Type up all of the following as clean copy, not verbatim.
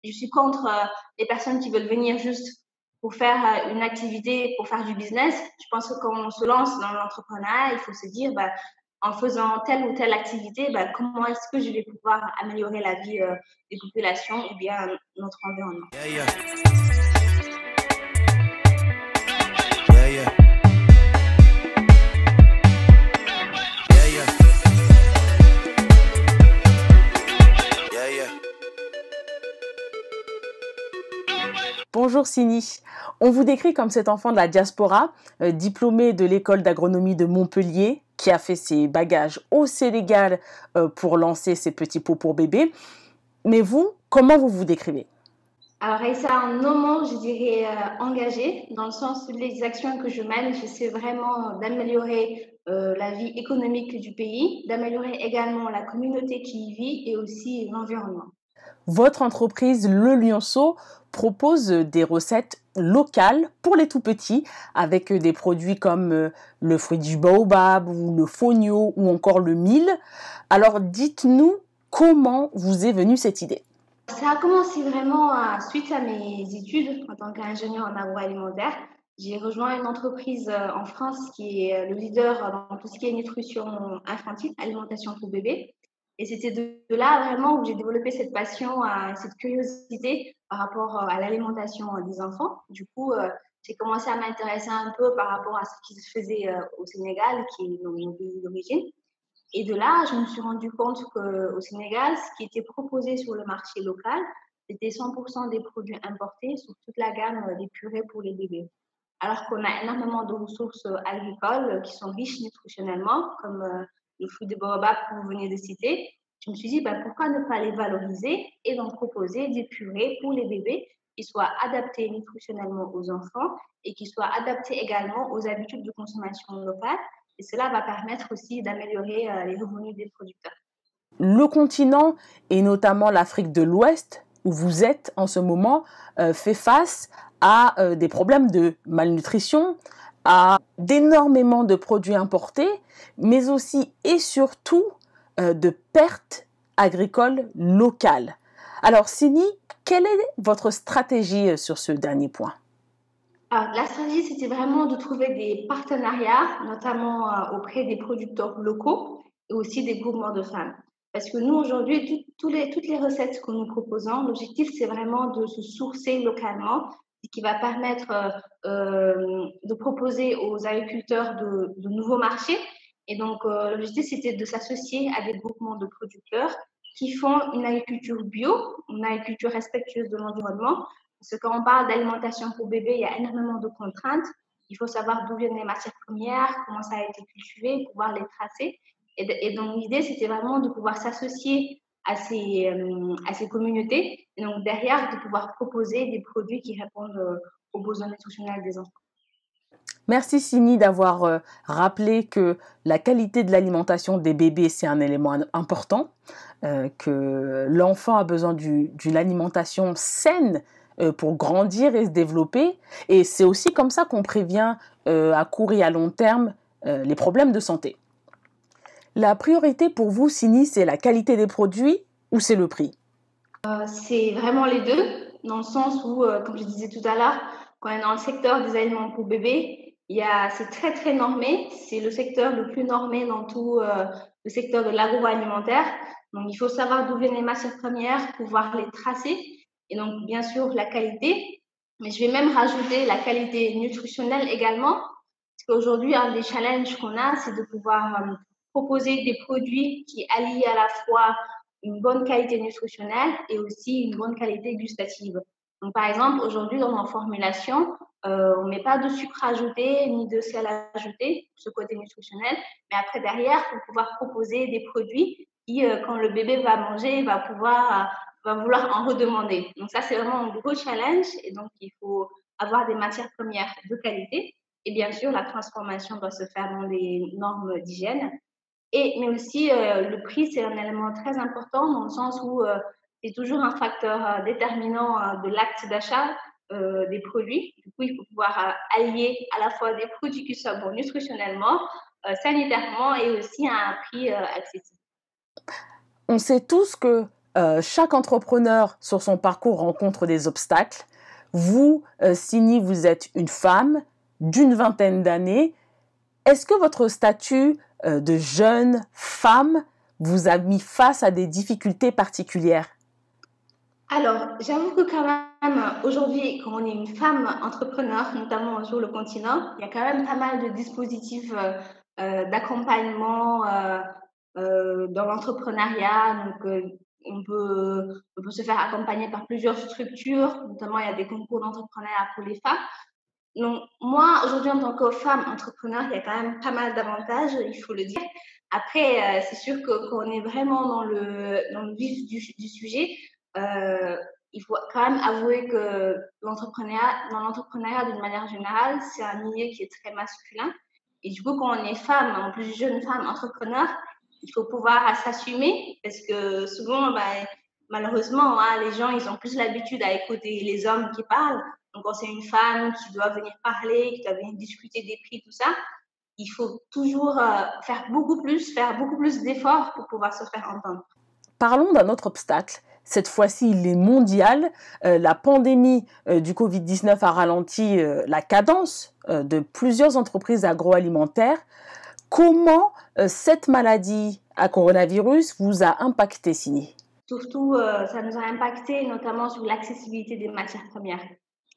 je suis contre les personnes qui veulent venir juste pour faire une activité, pour faire du business. Je pense que quand on se lance dans l'entrepreneuriat, il faut se dire, en faisant telle ou telle activité, comment est-ce que je vais pouvoir améliorer la vie des populations ou bien notre environnement. Yeah, yeah. Yeah, yeah. Yeah, yeah. Yeah, yeah. Bonjour Sini, on vous décrit comme cet enfant de la diaspora, diplômé de l'école d'agronomie de Montpellier, qui a fait ses bagages au Sénégal pour lancer ses petits pots pour bébés. Mais vous, comment vous vous décrivez? Alors, Aïssa, un moment, je dirais engagée, dans le sens où les actions que je mène, j'essaie vraiment d'améliorer la vie économique du pays, d'améliorer également la communauté qui y vit et aussi l'environnement. Votre entreprise, Le Lionceau, propose des recettes locales pour les tout-petits avec des produits comme le fruit du baobab ou le fonio ou encore le mil. Alors, dites-nous comment vous est venue cette idée? Ça a commencé vraiment suite à mes études en tant qu'ingénieur en agroalimentaire. J'ai rejoint une entreprise en France qui est le leader dans tout ce qui est nutrition infantile, alimentation pour bébés. Et c'était de là vraiment où j'ai développé cette passion, cette curiosité par rapport à l'alimentation des enfants. Du coup, j'ai commencé à m'intéresser un peu par rapport à ce qui se faisait au Sénégal, qui est mon pays d'origine. Et de là, je me suis rendu compte qu'au Sénégal, ce qui était proposé sur le marché local, c'était 100% des produits importés sur toute la gamme des purées pour les bébés. Alors qu'on a énormément de ressources agricoles qui sont riches nutritionnellement, comme le fruit de baobab que vous venez de citer. Je me suis dit, pourquoi ne pas les valoriser et donc proposer des purées pour les bébés qui soient adaptées nutritionnellement aux enfants et qui soient adaptées également aux habitudes de consommation locales. Et cela va permettre aussi d'améliorer les revenus des producteurs. Le continent, et notamment l'Afrique de l'Ouest, où vous êtes en ce moment, fait face à des problèmes de malnutrition, à d'énormément de produits importés, mais aussi et surtout de pertes agricoles locales. Alors, Sini, quelle est votre stratégie sur ce dernier point? Alors, la stratégie, c'était vraiment de trouver des partenariats, notamment auprès des producteurs locaux et aussi des groupements de femmes. Parce que nous, aujourd'hui, toutes les recettes que nous proposons, l'objectif, c'est vraiment de se sourcer localement, ce qui va permettre de proposer aux agriculteurs de nouveaux marchés. Et donc, l'objectif, c'était de s'associer à des groupements de producteurs qui font une agriculture bio, une agriculture respectueuse de l'environnement. Parce que quand on parle d'alimentation pour bébé, il y a énormément de contraintes. Il faut savoir d'où viennent les matières premières, comment ça a été cultivé, pouvoir les tracer. Et donc, l'idée, c'était vraiment de pouvoir s'associer à ces communautés et donc derrière, de pouvoir proposer des produits qui répondent aux besoins nutritionnels des enfants. Merci Sini d'avoir rappelé que la qualité de l'alimentation des bébés, c'est un élément important, que l'enfant a besoin d'une alimentation saine pour grandir et se développer. Et c'est aussi comme ça qu'on prévient à court et à long terme les problèmes de santé. La priorité pour vous, Sini, c'est la qualité des produits ou c'est le prix? C'est vraiment les deux, dans le sens où, comme je disais tout à l'heure, quand on est dans le secteur des aliments pour bébés, c'est très très normé. C'est le secteur le plus normé dans tout le secteur de l'agroalimentaire. Donc, il faut savoir d'où viennent les matières premières, pouvoir les tracer. Et donc, bien sûr, la qualité. Mais je vais même rajouter la qualité nutritionnelle également. Parce qu'aujourd'hui, un des challenges qu'on a, c'est de pouvoir proposer des produits qui allient à la fois une bonne qualité nutritionnelle et aussi une bonne qualité gustative. Donc, par exemple, aujourd'hui, dans nos formulations, on ne met pas de sucre ajouté ni de sel ajouté, ce côté nutritionnel. Mais après, derrière, pour pouvoir proposer des produits qui, quand le bébé va manger, va vouloir en redemander. Donc, ça, c'est vraiment un gros challenge. Et donc, il faut avoir des matières premières de qualité. Et bien sûr, la transformation doit se faire dans des normes d'hygiène. Mais aussi, le prix, c'est un élément très important dans le sens où c'est toujours un facteur déterminant de l'acte d'achat des produits. Du coup, il faut pouvoir allier à la fois des produits qui soient bons nutritionnellement, sanitairement et aussi à un prix accessible. On sait tous que chaque entrepreneur sur son parcours rencontre des obstacles. Vous, Sini, vous êtes une femme d'une vingtaine d'années. Est-ce que votre statut de jeune femme vous a mis face à des difficultés particulières? Alors, j'avoue que quand même, aujourd'hui, quand on est une femme entrepreneur, notamment sur le continent, il y a quand même pas mal de dispositifs d'accompagnement dans l'entrepreneuriat. Donc, on peut se faire accompagner par plusieurs structures, notamment il y a des concours d'entrepreneuriat pour les femmes. Donc, moi, aujourd'hui, en tant que femme entrepreneur, il y a quand même pas mal d'avantages, il faut le dire. Après, c'est sûr que quand on est vraiment dans le vif du sujet, il faut quand même avouer que dans l'entrepreneuriat d'une manière générale, c'est un milieu qui est très masculin. Et du coup, quand on est femme, en plus jeune femme entrepreneur, il faut pouvoir s'assumer parce que souvent, malheureusement, hein, les gens, ils ont plus l'habitude à écouter les hommes qui parlent. Donc, quand c'est une femme qui doit venir parler, qui doit venir discuter des prix, tout ça, il faut toujours faire beaucoup plus d'efforts pour pouvoir se faire entendre. Parlons d'un autre obstacle. Cette fois-ci, il est mondial. La pandémie du Covid-19 a ralenti la cadence de plusieurs entreprises agroalimentaires. Comment cette maladie à coronavirus vous a impacté, Sini? Surtout, ça nous a impacté notamment sur l'accessibilité des matières premières.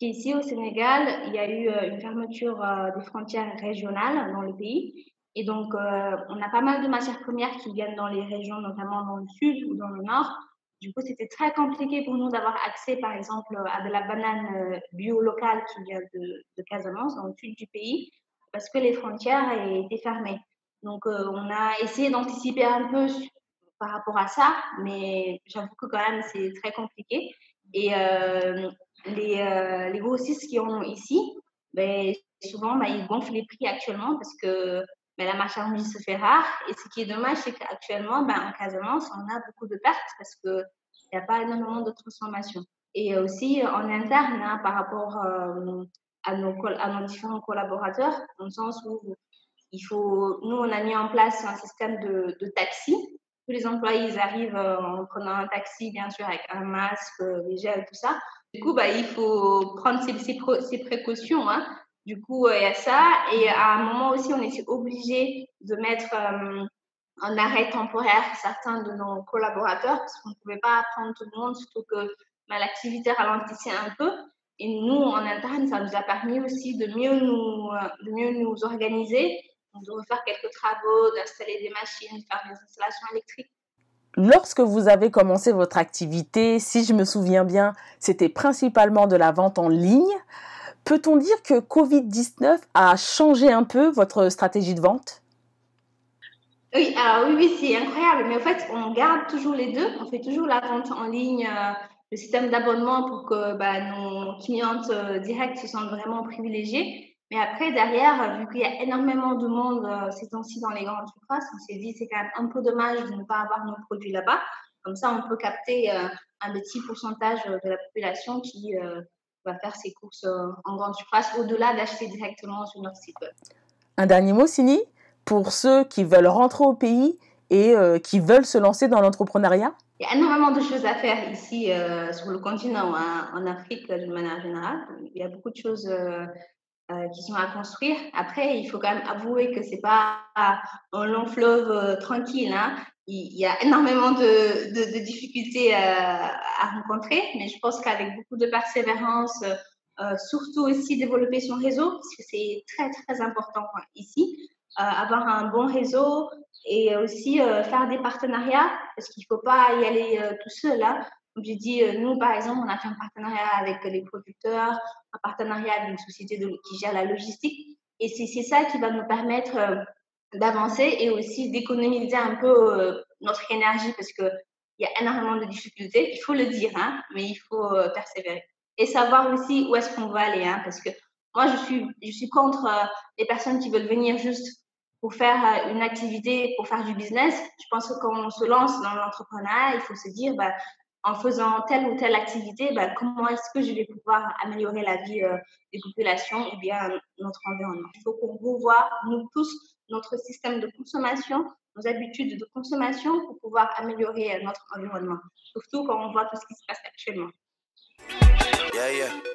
Ici au Sénégal, il y a eu une fermeture des frontières régionales dans le pays. Et donc, on a pas mal de matières premières qui viennent dans les régions, notamment dans le sud ou dans le nord. Du coup, c'était très compliqué pour nous d'avoir accès, par exemple, à de la banane bio locale qui vient de Casamance, dans le sud du pays, parce que les frontières étaient fermées. Donc, on a essayé d'anticiper un peu par rapport à ça, mais j'avoue que quand même, c'est très compliqué. Et les grossistes qui en ont ici, souvent, ils gonflent les prix actuellement parce que la marchandise se fait rare. Et ce qui est dommage, c'est qu'actuellement, en Casamance, on a beaucoup de pertes parce qu'il n'y a pas énormément de transformation. Et aussi en interne, hein, par rapport à nos différents collaborateurs, dans le sens où nous, on a mis en place un système de taxi. Tous les employés, ils arrivent en prenant un taxi, bien sûr, avec un masque, des gels, tout ça. Du coup, il faut prendre ses précautions, hein. Du coup, il y a ça. Et à un moment aussi, on était obligé de mettre en arrêt temporaire certains de nos collaborateurs parce qu'on ne pouvait pas prendre tout le monde, surtout que l'activité ralentissait un peu. Et nous, en interne, ça nous a permis aussi de mieux nous organiser, de refaire quelques travaux, d'installer des machines, de faire des installations électriques. Lorsque vous avez commencé votre activité, si je me souviens bien, c'était principalement de la vente en ligne. Peut-on dire que Covid-19 a changé un peu votre stratégie de vente? Oui, alors oui, c'est incroyable. Mais en fait, on garde toujours les deux. On fait toujours la vente en ligne, le système d'abonnement pour que nos clientes directes se sentent vraiment privilégiées. Mais après, derrière, vu qu'il y a énormément de monde ces temps-ci dans les grandes surfaces, on s'est dit c'est quand même un peu dommage de ne pas avoir nos produits là-bas. Comme ça, on peut capter un petit pourcentage de la population qui va faire ses courses en grande surface au-delà d'acheter directement sur notre site web. Un dernier mot, Sini, pour ceux qui veulent rentrer au pays et qui veulent se lancer dans l'entrepreneuriat? Il y a énormément de choses à faire ici sur le continent, hein, en Afrique d'une manière générale. Il y a beaucoup de choses qui sont à construire. Après, il faut quand même avouer que c'est pas un long fleuve tranquille, hein. Il y a énormément de difficultés à rencontrer, mais je pense qu'avec beaucoup de persévérance, surtout aussi développer son réseau, parce que c'est très, très important ici, avoir un bon réseau et aussi faire des partenariats, parce qu'il ne faut pas y aller tout seul, hein. Comme j'ai dit, nous, par exemple, on a fait un partenariat avec les producteurs, un partenariat avec une société qui gère la logistique. Et c'est ça qui va nous permettre d'avancer et aussi d'économiser un peu notre énergie parce qu'il y a énormément de difficultés. Il faut le dire, hein, mais il faut persévérer. Et savoir aussi où est-ce qu'on va aller, hein, parce que moi, je suis contre les personnes qui veulent venir juste pour faire une activité, pour faire du business. Je pense que quand on se lance dans l'entrepreneuriat, il faut se dire, en faisant telle ou telle activité, comment est-ce que je vais pouvoir améliorer la vie des populations ou bien notre environnement. Il faut qu'on revoie, nous tous, notre système de consommation, nos habitudes de consommation pour pouvoir améliorer notre environnement, surtout quand on voit tout ce qui se passe actuellement. Yeah, yeah.